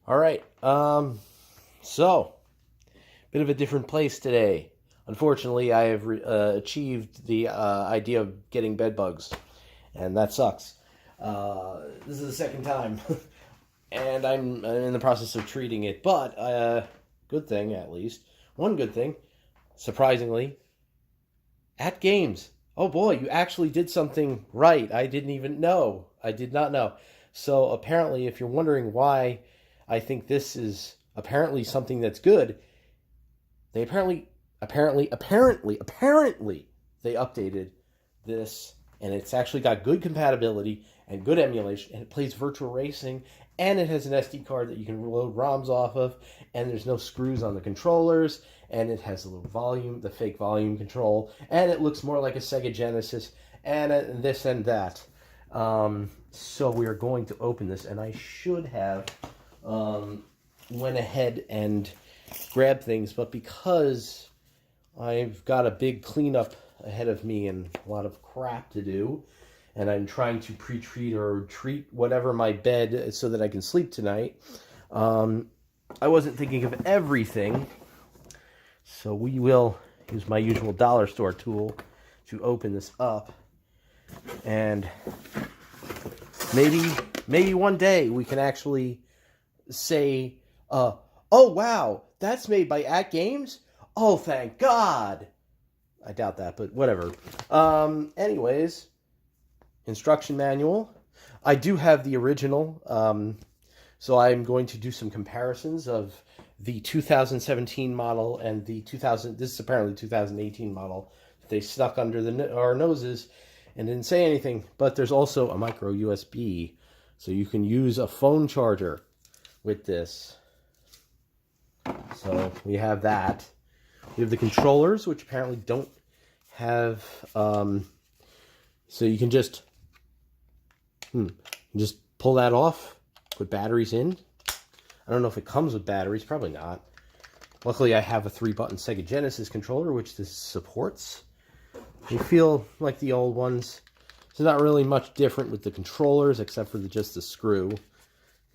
All right. So, bit of a different place today. Unfortunately, I have achieved the idea of getting bed bugs, and that sucks. This is the second time, and I'm in the process of treating it. But good thing, at least one good thing, surprisingly, at games. Oh boy, you actually did something right. I didn't even know. I did not know. So apparently, if you're wondering why I think this is apparently something that's good, they apparently they updated this, and it's actually got good compatibility and good emulation, and it plays virtual racing, and it has an SD card that you can load ROMs off of, and there's no screws on the controllers, and it has a little volume, the fake volume control, and it looks more like a Sega Genesis, and this and that. So we are going to open this, and I should have went ahead and grabbed things, but because I've got a big cleanup ahead of me and a lot of crap to do, and I'm trying to pre-treat or treat whatever my bed so that I can sleep tonight, I wasn't thinking of everything, so we will use my usual dollar store tool to open this up, and maybe one day we can actually say, oh wow, that's made by Atgames? Oh, thank God. I doubt that, but whatever. Anyways, instruction manual. I do have the original, so I'm going to do some comparisons of the 2017 model and the this is apparently 2018 model. They stuck under our noses and didn't say anything, but there's also a micro USB, so you can use a phone charger with this. So we have that. We have the controllers, which apparently don't have, so you can just pull that off, put batteries in. I don't know if it comes with batteries, probably not. Luckily, I have a 3-button Sega Genesis controller, which this supports. They feel like the old ones. It's not really much different with the controllers, except for just the screw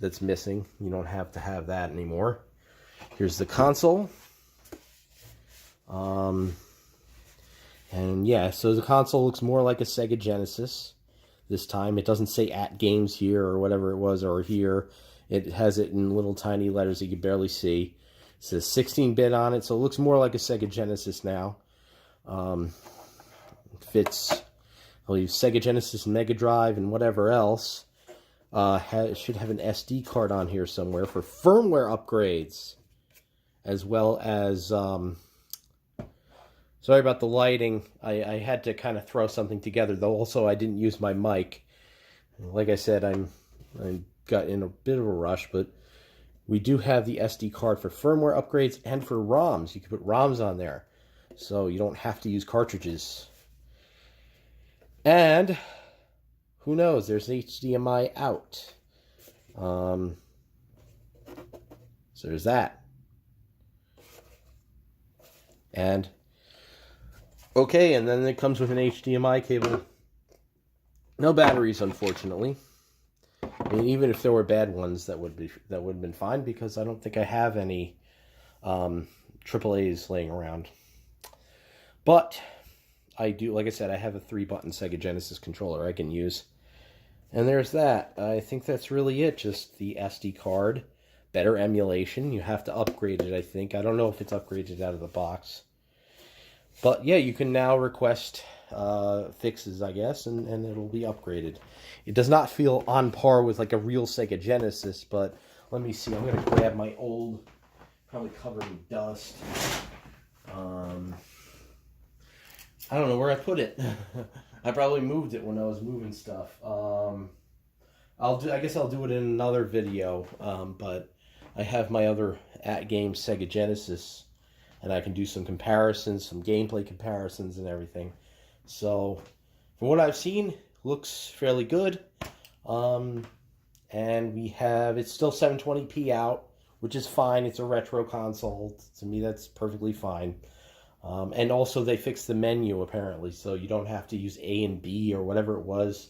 that's missing. You don't have to have that anymore. Here's the console. And yeah, so the console looks more like a Sega Genesis this time. It doesn't say Atgames here or whatever it was, or here. It has it in little tiny letters you can barely see. It says 16-bit on it, so it looks more like a Sega Genesis now. It fits, I believe, Sega Genesis, Mega Drive, and whatever else. It should have an SD card on here somewhere for firmware upgrades, as well as, sorry about the lighting, I had to kind of throw something together, though also I didn't use my mic. Like I said, I got in a bit of a rush, but we do have the SD card for firmware upgrades and for ROMs. You can put ROMs on there, so you don't have to use cartridges. And who knows? There's HDMI out. So there's that. And okay, and then it comes with an HDMI cable. No batteries, unfortunately. I mean, even if there were bad ones, that would have been fine, because I don't think I have any AAAs laying around. But I do, like I said, I have a 3-button Sega Genesis controller I can use. And there's that. I think that's really it. Just the SD card, better emulation. You have to upgrade it, I think. I don't know if it's upgraded out of the box. But yeah, you can now request fixes, I guess, and it'll be upgraded. It does not feel on par with like a real Sega Genesis, but let me see. I'm going to grab my old, probably covered in dust. I don't know where I put it. I probably moved it when I was moving stuff. I guess I'll do it in another video. But I have my other Atgames Sega Genesis, and I can do some comparisons, some gameplay comparisons and everything. So, from what I've seen, looks fairly good. And it's still 720p out, which is fine. It's a retro console. To me, that's perfectly fine. And also they fixed the menu, apparently, so you don't have to use A and B or whatever it was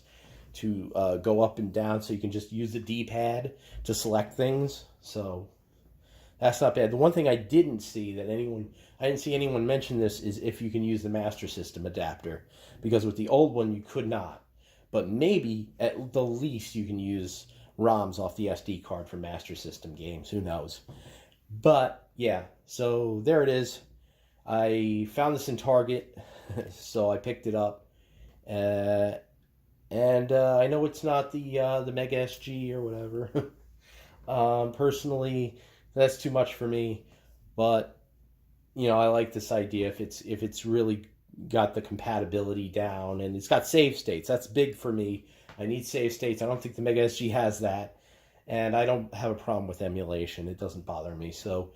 go up and down, so you can just use the D-pad to select things. So that's not bad. The one thing I didn't see anyone mention this is if you can use the Master System adapter, because with the old one you could not. But maybe at the least you can use ROMs off the SD card for Master System games. Who knows? But yeah, so there it is. I found this in Target, so I picked it up. And I know it's not the Mega SG or whatever. Personally, that's too much for me. But I like this idea if it's really got the compatibility down and it's got save states. That's big for me. I need save states. I don't think the Mega SG has that, and I don't have a problem with emulation. It doesn't bother me. So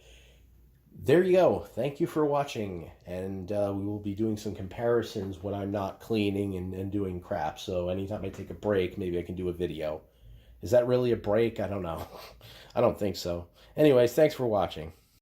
there you go. Thank you for watching, and we will be doing some comparisons when I'm not cleaning and doing crap. So anytime I take a break, maybe I can do a video. Is that really a break? I don't know. I don't think so. Anyways, thanks for watching.